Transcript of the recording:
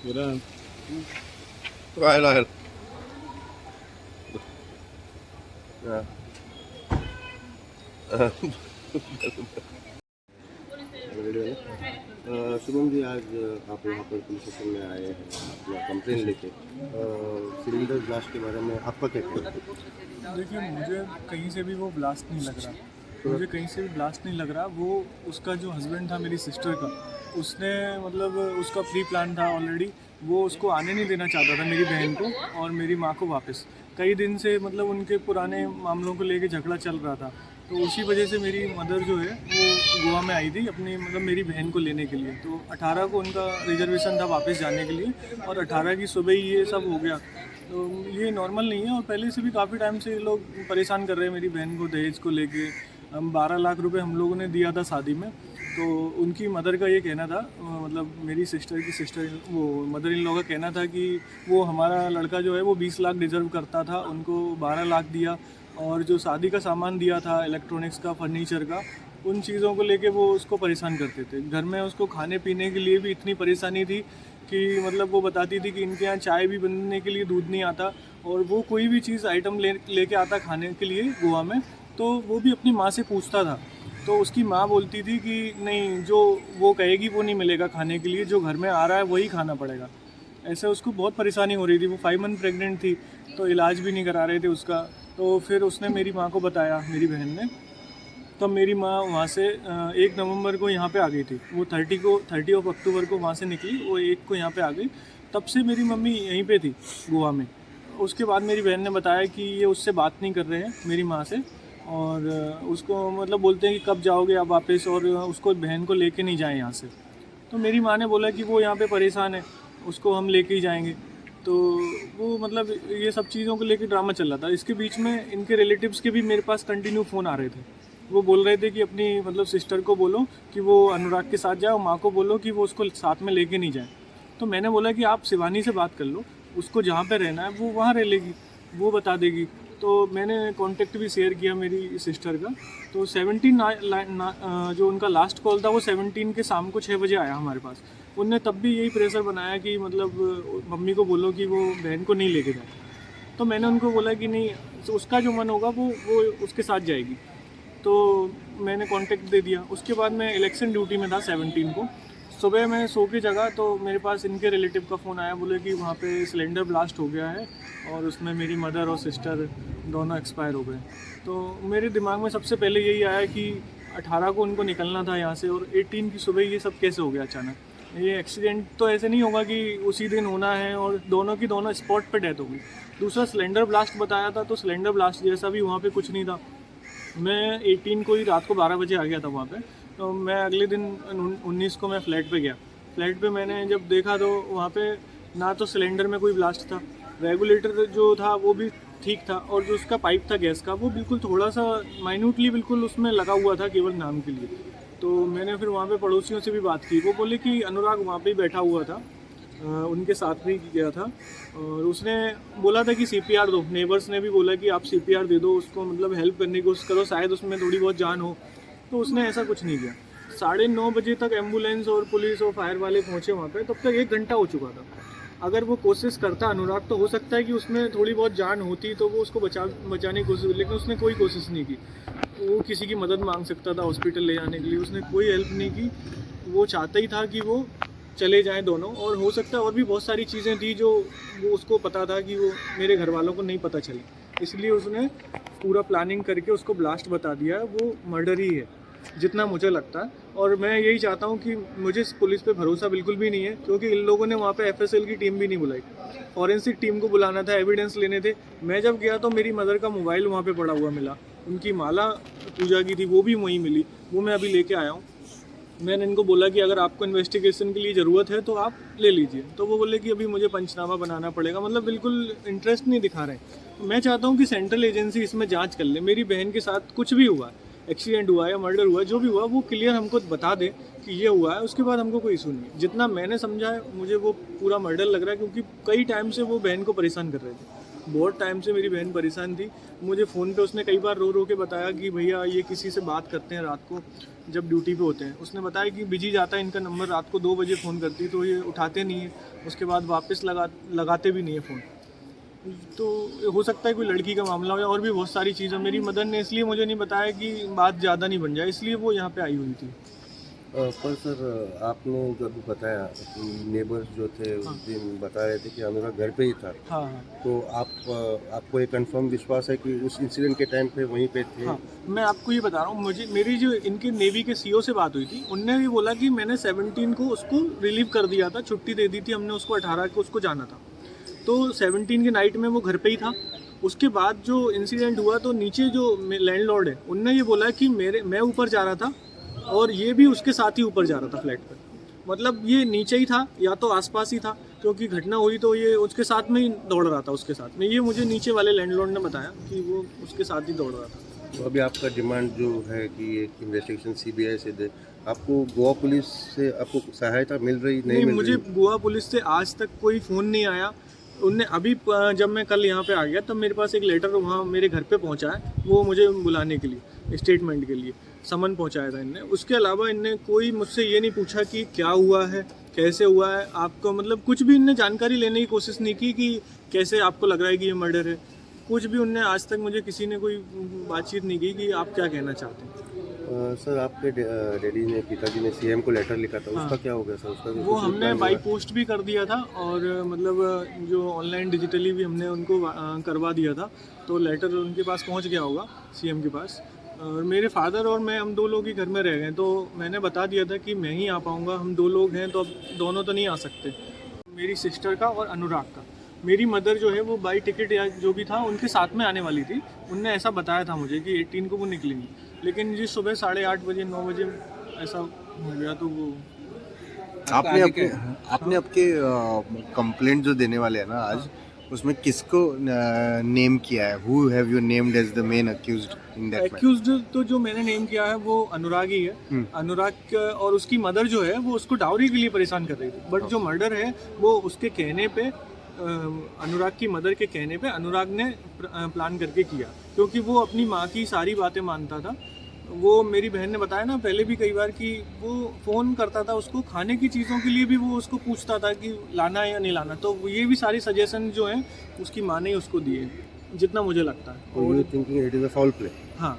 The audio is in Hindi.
Mira, Rahel. Yeah. Shubham ji, आज आप यहाँ पर पुलिस स्टेशन में आए हैं अपना कंप्लेन लेके। सिलेंडर ब्लास्ट के बारे में आपका क्या कहना है? देखिए मुझे कहीं से भी वो ब्लास्ट नहीं लग रहा। मुझे कहीं से भी ब्लास्ट नहीं लग रहा। वो उसका जो हस्बैंड था मेरी सिस्टर का, उसने मतलब उसका प्री प्लान था ऑलरेडी। वो उसको आने नहीं देना चाहता था, मेरी बहन को और मेरी माँ को वापस। कई दिन से मतलब उनके पुराने मामलों को लेके झगड़ा चल रहा था। तो उसी वजह से मेरी मदर जो है वो गोवा में आई थी अपनी मतलब मेरी बहन को लेने के लिए। तो 18 को उनका रिजर्वेशन था वापस जाने के लिए और 18 की सुबह ही ये सब हो गया। तो ये नॉर्मल नहीं है और पहले से भी काफ़ी टाइम से ये लोग परेशान कर रहे हैं मेरी बहन को दहेज को लेके। हम 12 लाख रुपए हम लोगों ने दिया था शादी में। तो उनकी मदर का ये कहना था, मतलब मेरी सिस्टर की सिस्टर वो मदर इन लॉ का कहना था कि वो हमारा लड़का जो है वो 20 लाख डिजर्व करता था, उनको 12 लाख दिया। और जो शादी का सामान दिया था इलेक्ट्रॉनिक्स का, फर्नीचर का, उन चीज़ों को लेके वो उसको परेशान करते थे। घर में उसको खाने पीने के लिए भी इतनी परेशानी थी कि मतलब वो बताती थी कि इनके यहाँ चाय भी बनने के लिए दूध नहीं आता। और वो कोई भी चीज़ आइटम लेके आता खाने के लिए गोवा में, तो वो भी अपनी माँ से पूछता था। तो उसकी माँ बोलती थी कि नहीं, जो वो कहेगी वो नहीं मिलेगा खाने के लिए, जो घर में आ रहा है वही खाना पड़ेगा। ऐसे उसको बहुत परेशानी हो रही थी। वो 5 मंथ प्रेग्नेंट थी, तो इलाज भी नहीं करा रहे थे उसका। तो फिर उसने मेरी माँ को बताया, मेरी बहन ने। तब मेरी माँ वहाँ से 1 नवंबर को यहाँ पे आ गई थी। वो 30 अक्टूबर को वहाँ से निकली, वो 1 को यहाँ पे आ गई। तब से मेरी मम्मी यहीं पे थी गोवा में। उसके बाद मेरी बहन ने बताया कि ये उससे बात नहीं कर रहे हैं मेरी माँ से। और उसको मतलब बोलते हैं कि कब जाओगे आप वापस, और उसको बहन को लेके नहीं जाएं यहाँ से। तो मेरी माँ ने बोला कि वो यहाँ पे परेशान है, उसको हम लेके ही जाएंगे। तो वो मतलब ये सब चीज़ों को लेके ड्रामा चल रहा था। इसके बीच में इनके रिलेटिव्स के भी मेरे पास कंटिन्यू फ़ोन आ रहे थे। वो बोल रहे थे कि अपनी मतलब सिस्टर को बोलो कि वो अनुराग के साथ जाए, और माँ को बोलो कि वो उसको साथ में लेके नहीं जाए। तो मैंने बोला कि आप शिवानी से बात कर लो, उसको जहाँ पे रहना है वो वहाँ रह लेगी, वो बता देगी। तो मैंने कांटेक्ट भी शेयर किया मेरी सिस्टर का। तो 17 जो उनका लास्ट कॉल था वो 17 के शाम को 6 बजे आया हमारे पास। उनने तब भी यही प्रेशर बनाया कि मतलब मम्मी को बोलो कि वो बहन को नहीं लेके जाए। तो मैंने उनको बोला कि नहीं, तो उसका जो मन होगा वो उसके साथ जाएगी। तो मैंने कांटेक्ट दे दिया। उसके बाद मैं इलेक्शन ड्यूटी में था 17 को। सुबह मैं सो के जगा तो मेरे पास इनके रिलेटिव का फ़ोन आया। बोले कि वहाँ पे सिलेंडर ब्लास्ट हो गया है और उसमें मेरी मदर और सिस्टर दोनों एक्सपायर हो गए। तो मेरे दिमाग में सबसे पहले यही आया कि 18 को उनको निकलना था यहाँ से, और 18 की सुबह ये सब कैसे हो गया अचानक। ये एक्सीडेंट तो ऐसे नहीं होगा कि उसी दिन होना है, और दोनों की दोनों स्पॉट पे डेथ हो गई। दूसरा सिलेंडर ब्लास्ट बताया था, तो सिलेंडर ब्लास्ट जैसा भी वहाँ पे कुछ नहीं था। मैं 18 को ही रात को 12 बजे आ गया था वहाँ पे। तो मैं अगले दिन 19 को मैं फ़्लैट पे गया। फ़्लैट पे मैंने जब देखा तो वहाँ पे ना तो सिलेंडर में कोई ब्लास्ट था, रेगुलेटर जो था वो भी ठीक था, और जो उसका पाइप था गैस का वो बिल्कुल थोड़ा सा माइन्यूटली बिल्कुल उसमें लगा हुआ था, केवल नाम के लिए। तो मैंने फिर वहाँ पे पड़ोसियों से भी बात की। वो बोले कि अनुराग वहाँ पे ही बैठा हुआ था, उनके साथ भी गया था, और उसने बोला था कि सीपीआर दो। नेबर्स ने भी बोला कि आप सीपीआर दे दो उसको, मतलब हेल्प करने की कोशिश करो, शायद उसमें थोड़ी बहुत जान हो। तो उसने ऐसा कुछ नहीं किया। 9:30 बजे तक एम्बुलेंस और पुलिस और फायर वाले पहुंचे वहाँ पे, तब तक 1 घंटा हो चुका था। अगर वो कोशिश करता अनुराग, तो हो सकता है कि उसमें थोड़ी बहुत जान होती, तो वो उसको बचाने की कोशिश, लेकिन उसने कोई कोशिश नहीं की। वो किसी की मदद मांग सकता था हॉस्पिटल ले जाने के लिए, उसने कोई हेल्प नहीं की। वो चाहता ही था कि वो चले जाएं दोनों, और हो सकता है और भी बहुत सारी चीज़ें थी जो वो उसको पता था कि वो मेरे घर वालों को नहीं पता चली, इसलिए उसने पूरा प्लानिंग करके उसको ब्लास्ट बता दिया। वो मर्डर ही है जितना मुझे लगता है। और मैं यही चाहता हूँ कि मुझे इस पुलिस पे भरोसा बिल्कुल भी नहीं है, क्योंकि इन लोगों ने वहाँ पे एफएसएल की टीम भी नहीं बुलाई। फॉरेंसिक टीम को बुलाना था, एविडेंस लेने थे। मैं जब गया तो मेरी मदर का मोबाइल वहाँ पे पड़ा हुआ मिला, उनकी माला पूजा की थी वो भी वहीं मिली, वो मैं अभी लेके आया हूँ। मैंने इनको बोला कि अगर आपको इन्वेस्टिगेशन के लिए ज़रूरत है तो आप ले लीजिए। तो वो बोले कि अभी मुझे पंचनामा बनाना पड़ेगा, मतलब बिल्कुल इंटरेस्ट नहीं दिखा रहे। मैं चाहता हूँ कि सेंट्रल एजेंसी इसमें जांच कर ले। मेरी बहन के साथ कुछ भी हुआ, एक्सीडेंट हुआ या मर्डर हुआ, जो भी हुआ वो क्लियर हमको बता दे कि ये हुआ है। उसके बाद हमको कोई इशू नहीं है। जितना मैंने समझा है मुझे वो पूरा मर्डर लग रहा है, क्योंकि कई टाइम से वो बहन को परेशान कर रहे थे। बहुत टाइम से मेरी बहन परेशान थी। मुझे फ़ोन पे उसने कई बार रो रो के बताया कि भैया ये किसी से बात करते हैं रात को जब ड्यूटी पे होते हैं। उसने बताया कि बिजी जाता है इनका नंबर, रात को 2 बजे फ़ोन करती है तो ये उठाते नहीं है, उसके बाद वापस लगाते भी नहीं है फ़ोन। तो हो सकता है कोई लड़की का मामला हो या और भी बहुत सारी चीज़ें। मेरी मदर ने इसलिए मुझे नहीं बताया कि बात ज़्यादा नहीं बन जाए, इसलिए वो यहाँ पे आई हुई थी। पर सर आपने जो अभी बताया कि नेबर्स जो थे उस दिन बता रहे थे कि अनुराग घर पे ही था, हाँ हाँ तो आपको एक कंफर्म विश्वास है कि उस इंसिडेंट के टाइम पे वहीं पे थे? हाँ, मैं आपको ये बता रहा हूँ, मेरी जो इनके नेवी के सीओ से बात हुई थी, उनने भी बोला कि मैंने 17 को उसको रिलीव कर दिया था, छुट्टी दे दी थी हमने उसको, 18 को उसको जाना था। तो 17 के नाइट में वो घर पे ही था। उसके बाद जो इंसिडेंट हुआ तो नीचे जो लैंडलॉर्ड है उनने ये बोला कि मैं ऊपर जा रहा था और ये भी उसके साथ ही ऊपर जा रहा था फ्लैट पर। मतलब ये नीचे ही था या तो आसपास ही था, क्योंकि घटना हुई तो ये उसके साथ में ही दौड़ रहा था उसके साथ में। ये मुझे नीचे वाले लैंडलॉर्ड ने बताया कि वो उसके साथ ही दौड़ रहा था। तो अभी आपका डिमांड जो है कि एक इन्वेस्टिगेशन सीबीआई से दे, आपको गोवा पुलिस से आपको सहायता मिल रही नहीं मिल मुझे रही? गोवा पुलिस से आज तक कोई फ़ोन नहीं आया। उनने अभी जब मैं कल यहाँ पे आ गया तब मेरे पास एक लेटर वहाँ मेरे घर पे पहुँचा है, वो मुझे बुलाने के लिए, स्टेटमेंट के लिए समन पहुँचाया था इनने। उसके अलावा इनने कोई मुझसे ये नहीं पूछा कि क्या हुआ है, कैसे हुआ है आपको, मतलब कुछ भी इनने जानकारी लेने की कोशिश नहीं की कि कैसे आपको लग रहा है कि ये मर्डर है। कुछ भी उनने आज तक मुझे किसी ने कोई बातचीत नहीं की कि आप क्या कहना चाहते हैं। सर आपके डैडी ने, पिताजी ने सीएम को लेटर लिखा था, उसका क्या हो गया सर? उसका वो हमने बाई पोस्ट भी कर दिया था और मतलब जो ऑनलाइन डिजिटली भी हमने उनको करवा दिया था, तो लेटर उनके पास पहुंच गया होगा सीएम के पास। और मेरे फादर और मैं, हम 2 लोग ही घर में रह गए, तो मैंने बता दिया था कि मैं ही आ पाऊँगा, हम 2 लोग हैं तो अब दोनों तो नहीं आ सकते। मेरी सिस्टर का और अनुराग का। मेरी मदर जो है वो बाई टिकट या जो भी था उनके साथ में आने वाली थी। उनने ऐसा बताया था मुझे कि 18 को वो निकलेंगी, लेकिन जी सुबह 8:30 बजे 9 बजे ऐसा हो गया। तो वो आपने आपके कंप्लेंट जो देने वाले हैं ना आज, उसमें किसको नेम किया है? Who have you named as the main accused in that matter? Accused तो जो मैंने नेम किया है वो अनुराग ही है। अनुराग और उसकी मदर जो है वो उसको डाउरी के लिए परेशान कर रही थी, बट जो मर्डर है वो उसके कहने पे, अनुराग की मदर के कहने पे अनुराग ने प्लान करके किया, क्योंकि वो अपनी माँ की सारी बातें मानता था। वो मेरी बहन ने बताया ना पहले भी कई बार कि वो फ़ोन करता था उसको, खाने की चीज़ों के लिए भी वो उसको पूछता था कि लाना है या नहीं लाना। तो ये भी सारी सजेशन जो हैं उसकी माँ ने ही उसको दिए, जितना मुझे लगता है। You thinking it is a foul play? हाँ,